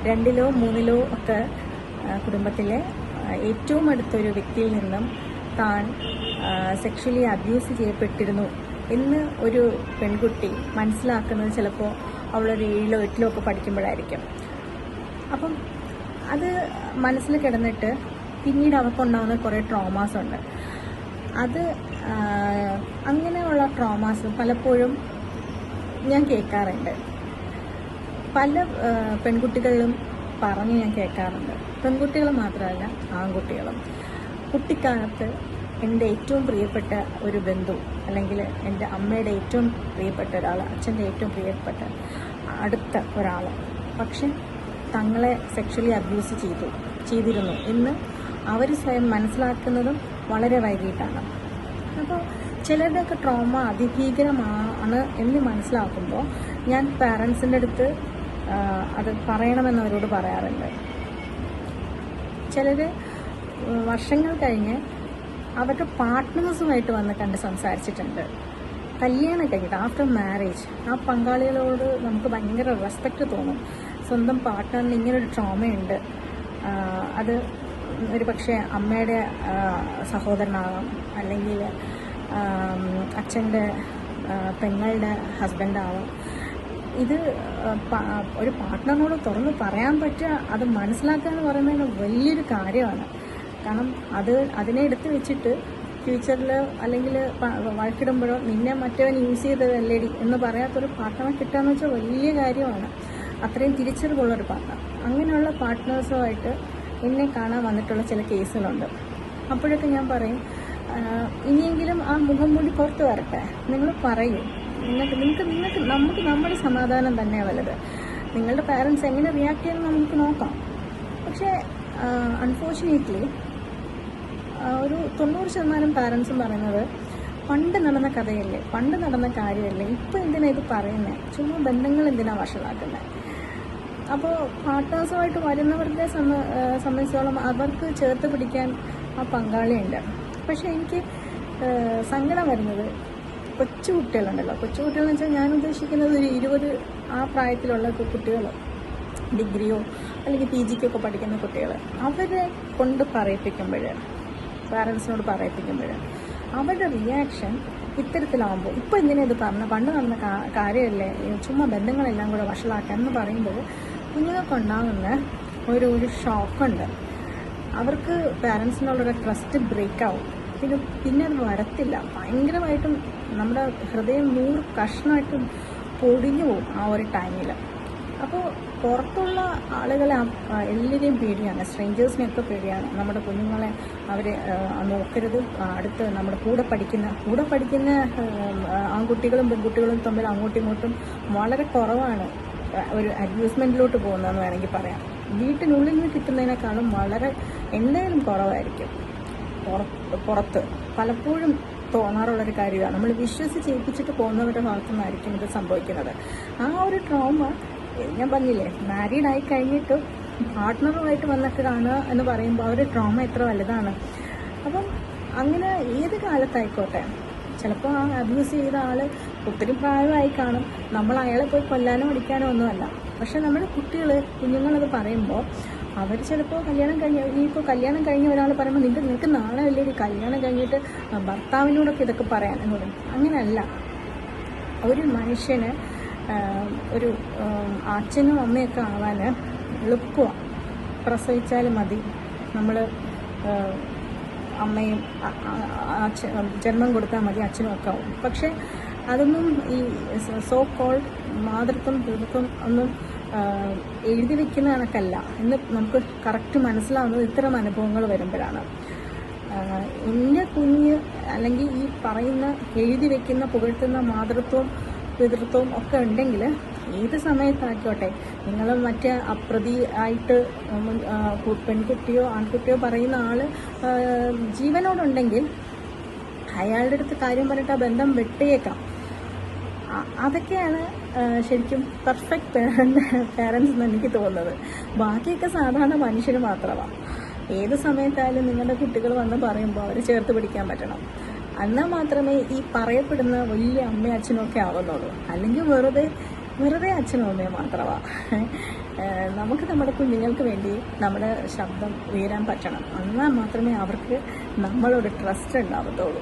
2ലോ 3ലോ ഒക്കെ കുടുംബത്തിലെ ഏറ്റവും അടുത്തൊരു വ്യക്തിയിൽ നിന്നും താൻ സെക്ഷലി അബ്യൂസ് ചെയ്യപ്പെട്ടിരുന്നു എന്ന് ഒരു പെൺകുട്ടി മനസ്സിലാക്കുന്നത് ചിലപ്പോൾ അവളൊരു 7ലോ 8ലോ ഒക്കെ പഠിക്കുമ്പോഴായിരിക്കും. അപ്പം അത് മനസ്സിൽ കിടന്നിട്ട് പിന്നീട് അവർക്കുണ്ടാകുന്ന കുറേ ട്രോമാസ് ഉണ്ട്. അത് അങ്ങനെയുള്ള ട്രോമാസ് പലപ്പോഴും ഞാൻ കേൾക്കാറുണ്ട്. പല പെൺകുട്ടികളിലും പറഞ്ഞ് ഞാൻ കേൾക്കാറുണ്ട്. പെൺകുട്ടികൾ മാത്രമല്ല, ആൺകുട്ടികളും. കുട്ടിക്കാലത്ത് എൻ്റെ ഏറ്റവും പ്രിയപ്പെട്ട ഒരു ബന്ധു, അല്ലെങ്കിൽ എൻ്റെ അമ്മയുടെ ഏറ്റവും പ്രിയപ്പെട്ട ഒരാൾ, അച്ഛൻ്റെ ഏറ്റവും പ്രിയപ്പെട്ട അടുത്ത ഒരാൾ പക്ഷെ തങ്ങളെ സെക്ഷലി അബ്യൂസ് ചെയ്തിരുന്നു എന്ന് അവർ സ്വയം മനസ്സിലാക്കുന്നതും വളരെ വൈകിട്ടാണ്. അപ്പോൾ ചിലരുടെയൊക്കെ ട്രോമ അതിഭീകരമാണ് എന്ന് മനസ്സിലാക്കുമ്പോൾ ഞാൻ പാരൻസിൻ്റെ അടുത്ത് അത് പറയണമെന്ന് അവരോട് പറയാറുണ്ട്. ചിലർ വർഷങ്ങൾ കഴിഞ്ഞ് അവരുടെ പാർട്ട്നേഴ്സുമായിട്ട് വന്ന് കണ്ട് സംസാരിച്ചിട്ടുണ്ട്. കല്യാണം കഴിഞ്ഞിട്ട് ആഫ്റ്റർ മാരേജ് ആ പങ്കാളികളോട് നമുക്ക് ഭയങ്കര റെസ്പെക്റ്റ് തോന്നും. സ്വന്തം പാർട്ട്ണറിന് ഇങ്ങനൊരു ട്രോമയുണ്ട്. അത് ഒരു പക്ഷേ അമ്മയുടെ സഹോദരനാകാം, അല്ലെങ്കിൽ അച്ഛൻ്റെ പെങ്ങളുടെ ഹസ്ബൻഡാവാം. ഇത് ഒരു പാർട്ട്ണറിനോട് തുറന്ന് പറയാൻ പറ്റുക, അത് മനസ്സിലാക്കുക എന്ന് പറയുന്നത് വലിയൊരു കാര്യമാണ്. കാരണം അതിനെ എടുത്ത് വെച്ചിട്ട് ഫ്യൂച്ചറിൽ അല്ലെങ്കിൽ വഴക്കിടുമ്പോഴോ നിന്നെ മറ്റവൻ യൂസ് ചെയ്തതല്ലേടി എന്ന് പറയാത്തൊരു പാർട്ട്ണറെ കിട്ടുകയെന്ന് വെച്ചാൽ വലിയ കാര്യമാണ്. അത്രയും തിരിച്ചറിവുള്ളൊരു പാർട്ട്ണർ. അങ്ങനെയുള്ള പാർട്ട്നേഴ്സുമായിട്ട് എന്നെ കാണാൻ വന്നിട്ടുള്ള ചില കേസുകളുണ്ട്. അപ്പോഴൊക്കെ ഞാൻ പറയും, ഇനിയെങ്കിലും ആ മുഖം മൂടി പുറത്ത് വരട്ടെ. നിങ്ങൾ പറയൂ, നമുക്ക് നമ്മുടെ സമാധാനം തന്നെയാണ് വലുത്. നിങ്ങളുടെ പാരൻസ് എങ്ങനെ റിയാക്ട് ചെയ്യുന്നത് നമുക്ക് നോക്കാം. പക്ഷേ അൺഫോർച്ചുനേറ്റ്ലി ഒരു 90% പാരൻസും പറയുന്നത് പണ്ട് നടന്ന കഥയല്ലേ, പണ്ട് നടന്ന കാര്യമല്ലേ, ഇപ്പോൾ എന്തിനാ ഇത് പറയുന്നത്, ചുമ്മാ ബന്ധങ്ങൾ എന്തിനാണ് വഷളാക്കുന്നത്. അപ്പോൾ പാർട്ട്നേഴ്സുമായിട്ട് വരുന്നവരുടെ സംബന്ധിച്ചോളം അവർക്ക് ചേർത്ത് പിടിക്കാൻ ആ പങ്കാളിയുണ്ട്. പക്ഷേ എനിക്ക് സങ്കടം വരുന്നത് കൊച്ചുകുട്ടികളുണ്ടല്ലോ. കൊച്ചുകുട്ടികളെന്ന് വെച്ചാൽ ഞാൻ ഉദ്ദേശിക്കുന്നത് ഒരു 20 ആ പ്രായത്തിലുള്ള കുട്ടികൾ, ഡിഗ്രിയോ അല്ലെങ്കിൽ PGക്കോ ഒക്കെ പഠിക്കുന്ന കുട്ടികൾ, അവരെ കൊണ്ട് പറയിപ്പിക്കുമ്പോൾ, പാരൻസിനോട് പറയിപ്പിക്കുമ്പോൾ അവരുടെ റിയാക്ഷൻ ഇത്തരത്തിലാവുമ്പോൾ, ഇപ്പോൾ എന്തിനാ ഇത് പണ്ട് നടന്ന കാര്യമല്ലേ, ചുമ്മാ ബന്ധങ്ങളെല്ലാം കൂടെ വഷളാക്കാൻ എന്ന് പറയുമ്പോൾ കുഞ്ഞുങ്ങൾക്കുണ്ടാകുന്ന ഒരു ഷോക്കുണ്ട്. അവർക്ക് പാരൻസിനുള്ളൊരു ട്രസ്റ്റ് ബ്രേക്കാവും. പിന്നെ അത് വരത്തില്ല. ഭയങ്കരമായിട്ടും നമ്മുടെ ഹൃദയം 100 കഷ്ണമായിട്ടും പൊടിഞ്ഞു പോകും ആ ഒരു ടൈമിൽ. അപ്പോൾ പുറത്തുള്ള ആളുകളെ എല്ലാവരെയും പേടിയാണ്, സ്ട്രേഞ്ചേഴ്സിനെയൊക്കെ പേടിയാണ്. നമ്മുടെ കുഞ്ഞുങ്ങളെ അവരെ നോക്കരുത്. അടുത്ത് നമ്മുടെ കൂടെ പഠിക്കുന്ന ആൺകുട്ടികളും പെൺകുട്ടികളും തമ്മിൽ അങ്ങോട്ടും ഇങ്ങോട്ടും വളരെ കുറവാണ് ഒരു അബ്യൂസ്മെൻറ്റിലോട്ട് പോകുന്നതെന്ന് വേണമെങ്കിൽ പറയാം. വീട്ടിനുള്ളിൽ നിന്ന് കിട്ടുന്നതിനേക്കാളും വളരെ എന്തായാലും കുറവായിരിക്കും പുറത്ത്. പലപ്പോഴും തോന്നാറുള്ളൊരു കാര്യമാണ്, നമ്മൾ വിശ്വസിച്ച് ഏൽപ്പിച്ചിട്ട് പോകുന്നവരുടെ ഭാഗത്തുനിന്നായിരിക്കും ഇത് സംഭവിക്കുന്നത്. ആ ഒരു ട്രോമ ഞാൻ പറഞ്ഞില്ലേ, മാരീഡായി കഴിഞ്ഞിട്ട് പാർട്ട്ണറുമായിട്ട് വന്നിട്ട് കാണുക എന്ന് പറയുമ്പോൾ ആ ഒരു ട്രോമ എത്ര വലുതാണ്. അപ്പം അങ്ങനെ ഏത് കാലത്തായിക്കോട്ടെ, ചിലപ്പോൾ ആ അബ്യൂസ് ചെയ്ത ആൾ ഒത്തിരി പ്രായമായി കാണും. നമ്മൾ അയാളെ പോയി കൊല്ലാനോ അടിക്കാനോ ഒന്നുമല്ല. പക്ഷെ നമ്മുടെ കുഞ്ഞുങ്ങളത് പറയുമ്പോൾ അവർ ചിലപ്പോൾ ഇനിയിപ്പോൾ കല്യാണം കഴിഞ്ഞ ഒരാൾ പറയുമ്പോൾ നിനക്ക് നാളെ അല്ലേ ഈ കല്യാണം കഴിഞ്ഞിട്ട് ഭർത്താവിനോടൊക്കെ ഇതൊക്കെ പറയാൻ എന്ന് പറയും. അങ്ങനെയല്ല. ഒരു മനുഷ്യന് ഒരു അച്ഛനും അമ്മയൊക്കെ ആവാൻ എളുപ്പമാണ്. പ്രസവിച്ചാൽ മതി, നമ്മൾ അമ്മയും ജന്മം കൊടുത്താൽ മതി, അച്ഛനും ഒക്കെ ആവും. പക്ഷേ അതൊന്നും ഈ സോ കോൾഡ് മാതൃത്വം പിതൃത്വം ഒന്നും എഴുതി വെക്കുന്ന കണക്കല്ല എന്ന് നമുക്ക് കറക്റ്റ് മനസ്സിലാവുന്നത് ഇത്തരം അനുഭവങ്ങൾ വരുമ്പോഴാണ്. എൻ്റെ കുഞ്ഞ് അല്ലെങ്കിൽ ഈ പറയുന്ന എഴുതി വെക്കുന്ന പുകഴ്ത്തുന്ന മാതൃത്വവും പിതൃത്വവും ഒക്കെ ഉണ്ടെങ്കിൽ ഏത് സമയത്തായിക്കോട്ടെ, നിങ്ങൾ മറ്റേ അപ്രതി ആയിട്ട് പെൺകുട്ടിയോ ആൺകുട്ടിയോ പറയുന്ന ആൾ ജീവനോടുണ്ടെങ്കിൽ അയാളുടെ അടുത്ത് കാര്യം പറഞ്ഞിട്ട് ആ ബന്ധം വെട്ടിയേക്കാം. അതൊക്കെയാണ് ശരിക്കും പെർഫെക്റ്റ് പാരൻസ് എന്ന് എനിക്ക് തോന്നുന്നത്. ബാക്കിയൊക്കെ സാധാരണ മനുഷ്യർ മാത്രമാണ്. ഏത് സമയത്തായാലും നിങ്ങളുടെ കുട്ടികൾ വന്ന് പറയുമ്പോൾ അവർ ചേർത്ത് പിടിക്കാൻ പറ്റണം. എന്നാൽ മാത്രമേ ഈ പറയപ്പെടുന്ന വലിയ അമ്മയും അച്ഛനും ഒക്കെ ആവുന്നുള്ളൂ. അല്ലെങ്കിൽ വെറുതെ അച്ഛനും അമ്മയും മാത്രമാണ്. നമുക്ക് നമ്മുടെ കുഞ്ഞുങ്ങൾക്ക് വേണ്ടി നമ്മുടെ ശബ്ദം ഉയരാൻ പറ്റണം. എന്നാൽ മാത്രമേ അവർക്ക് നമ്മളോട് ട്രസ്റ്റ് ഉണ്ടാവത്തുള്ളൂ.